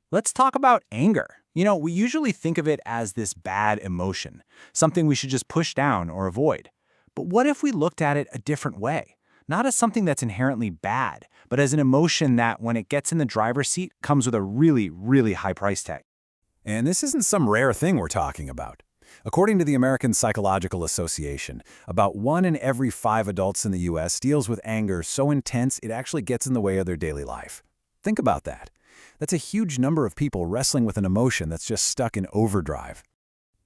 Let's talk about anger. We usually think of it as this bad emotion, something we should just push down or avoid. But what if we looked at it a different way? Not as something that's inherently bad, but as an emotion that, when it gets in the driver's seat, comes with a really, really high price tag. And this isn't some rare thing we're talking about. According to the American Psychological Association, about 1 in every 5 adults in the U.S. deals with anger so intense it actually gets in the way of their daily life. Think about that. That's a huge number of people wrestling with an emotion that's just stuck in overdrive.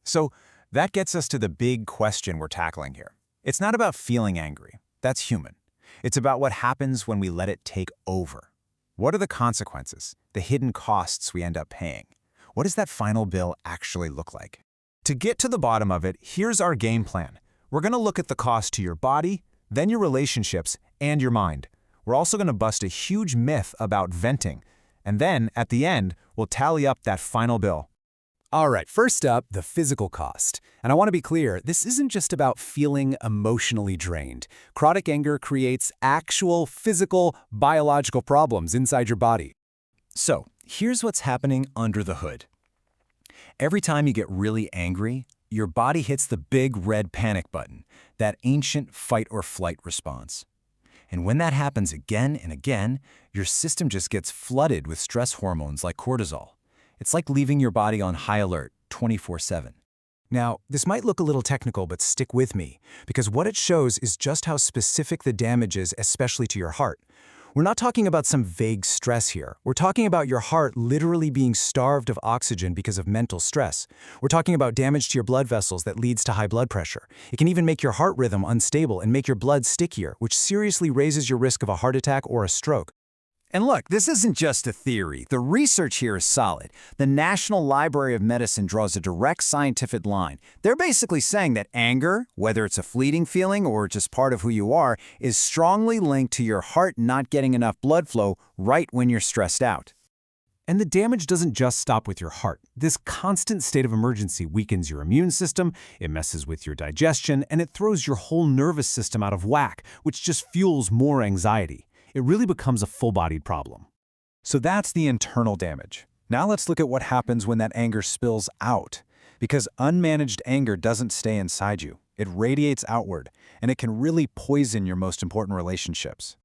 So that gets us to the big question we're tackling here. It's not about feeling angry. That's human. It's about what happens when we let it take over. What are the consequences, the hidden costs we end up paying? What does that final bill actually look like? To get to the bottom of it, here's our game plan. We're going to look at the cost to your body, then your relationships, and your mind. We're also going to bust a huge myth about venting. And then, at the end, we'll tally up that final bill. All right, first up, the physical cost. And I want to be clear, this isn't just about feeling emotionally drained. Chronic anger creates actual physical, biological problems inside your body. So, here's what's happening under the hood. Every time you get really angry, your body hits the big red panic button, that ancient fight or flight response. And when that happens again and again, your system just gets flooded with stress hormones like cortisol. It's like leaving your body on high alert 24/7. Now, this might look a little technical, but stick with me, because what it shows is just how specific the damage is, especially to your heart. We're not talking about some vague stress here. We're talking about your heart literally being starved of oxygen because of mental stress. We're talking about damage to your blood vessels that leads to high blood pressure. It can even make your heart rhythm unstable and make your blood stickier, which seriously raises your risk of a heart attack or a stroke. And look, this isn't just a theory. The research here is solid. The National Library of Medicine draws a direct scientific line. They're basically saying that anger, whether it's a fleeting feeling or just part of who you are, is strongly linked to your heart not getting enough blood flow right when you're stressed out. And the damage doesn't just stop with your heart. This constant state of emergency weakens your immune system, it messes with your digestion, and it throws your whole nervous system out of whack, which just fuels more anxiety. It really becomes a full-bodied problem. So that's the internal damage. Now let's look at what happens when that anger spills out. Because unmanaged anger doesn't stay inside you. It radiates outward, and it can really poison your most important relationships.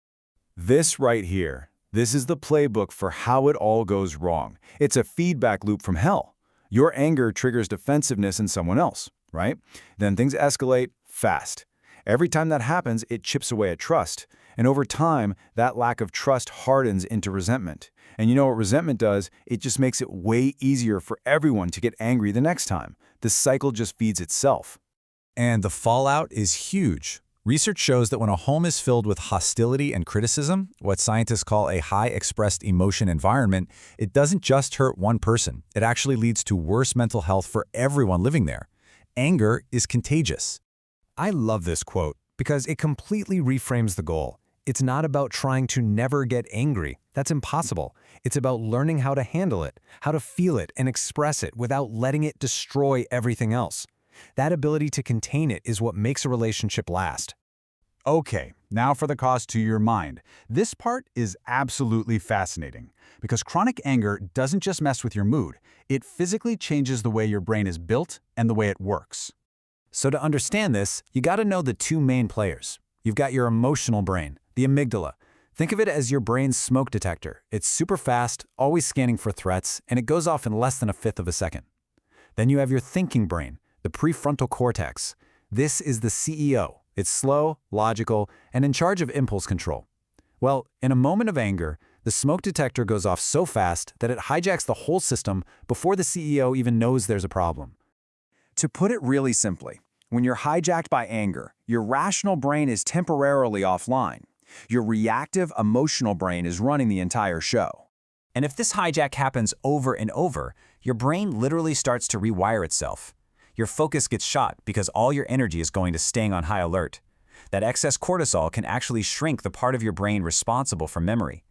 This right here, this is the playbook for how it all goes wrong. It's a feedback loop from hell. Your anger triggers defensiveness in someone else, right? Then things escalate fast. Every time that happens, it chips away at trust. And over time, that lack of trust hardens into resentment. And you know what resentment does? It just makes it way easier for everyone to get angry the next time. The cycle just feeds itself. And the fallout is huge. Research shows that when a home is filled with hostility and criticism, what scientists call a high-expressed emotion environment, it doesn't just hurt one person. It actually leads to worse mental health for everyone living there. Anger is contagious. I love this quote because it completely reframes the goal. It's not about trying to never get angry. That's impossible. It's about learning how to handle it, how to feel it and express it without letting it destroy everything else. That ability to contain it is what makes a relationship last. Okay, now for the cost to your mind. This part is absolutely fascinating because chronic anger doesn't just mess with your mood. It physically changes the way your brain is built and the way it works. So to understand this, you got to know the two main players. You've got your emotional brain, the amygdala. Think of it as your brain's smoke detector. It's super fast, always scanning for threats, and it goes off in less than 1/5 of a second. Then you have your thinking brain, the prefrontal cortex. This is the CEO. It's slow, logical, and in charge of impulse control. Well, in a moment of anger, the smoke detector goes off so fast that it hijacks the whole system before the CEO even knows there's a problem. To put it really simply, when you're hijacked by anger, your rational brain is temporarily offline. Your reactive, emotional brain is running the entire show. And if this hijack happens over and over, your brain literally starts to rewire itself. Your focus gets shot because all your energy is going to staying on high alert. That excess cortisol can actually shrink the part of your brain responsible for memory.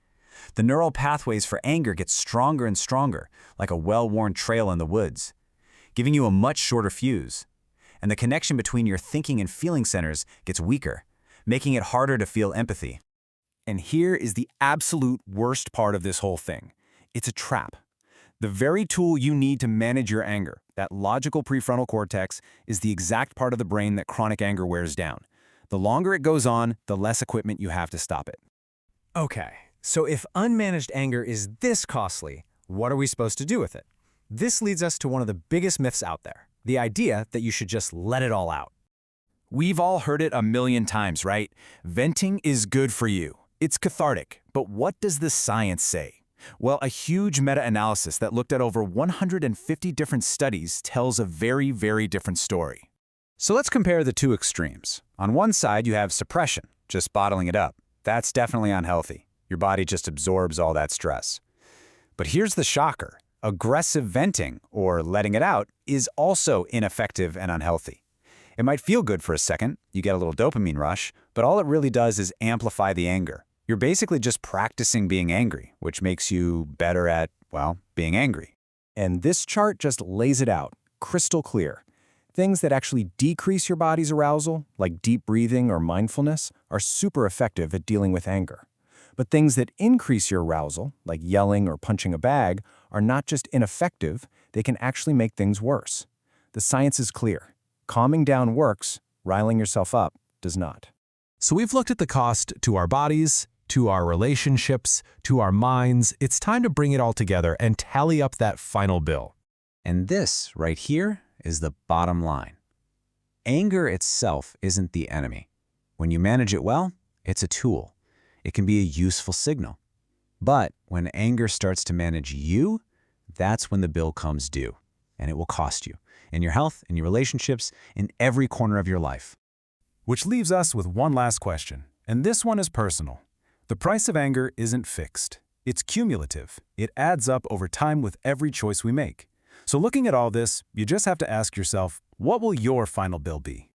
The neural pathways for anger get stronger and stronger, like a well-worn trail in the woods, giving you a much shorter fuse. And the connection between your thinking and feeling centers gets weaker, making it harder to feel empathy. And here is the absolute worst part of this whole thing. It's a trap. The very tool you need to manage your anger, that logical prefrontal cortex, is the exact part of the brain that chronic anger wears down. The longer it goes on, the less equipment you have to stop it. Okay, so if unmanaged anger is this costly, what are we supposed to do with it? This leads us to one of the biggest myths out there, the idea that you should just let it all out. We've all heard it a million times, right? Venting is good for you. It's cathartic. But what does the science say? Well, a huge meta-analysis that looked at over 150 different studies tells a very, very different story. So let's compare the two extremes. On one side, you have suppression, just bottling it up. That's definitely unhealthy. Your body just absorbs all that stress. But here's the shocker. Aggressive venting, or letting it out, is also ineffective and unhealthy. It might feel good for a second, you get a little dopamine rush, but all it really does is amplify the anger. You're basically just practicing being angry, which makes you better at, well, being angry. And this chart just lays it out, crystal clear. Things that actually decrease your body's arousal, like deep breathing or mindfulness, are super effective at dealing with anger. But things that increase your arousal, like yelling or punching a bag, are not just ineffective, they can actually make things worse. The science is clear. Calming down works, riling yourself up does not. So we've looked at the cost to our bodies, to our relationships, to our minds. It's time to bring it all together and tally up that final bill. And this, right here, is the bottom line. Anger itself isn't the enemy. When you manage it well, it's a tool. It can be a useful signal. But when anger starts to manage you, that's when the bill comes due. And it will cost you. In your health, in your relationships, in every corner of your life. Which leaves us with one last question, and this one is personal. The price of anger isn't fixed. It's cumulative. It adds up over time with every choice we make. So looking at all this, you just have to ask yourself, what will your final bill be?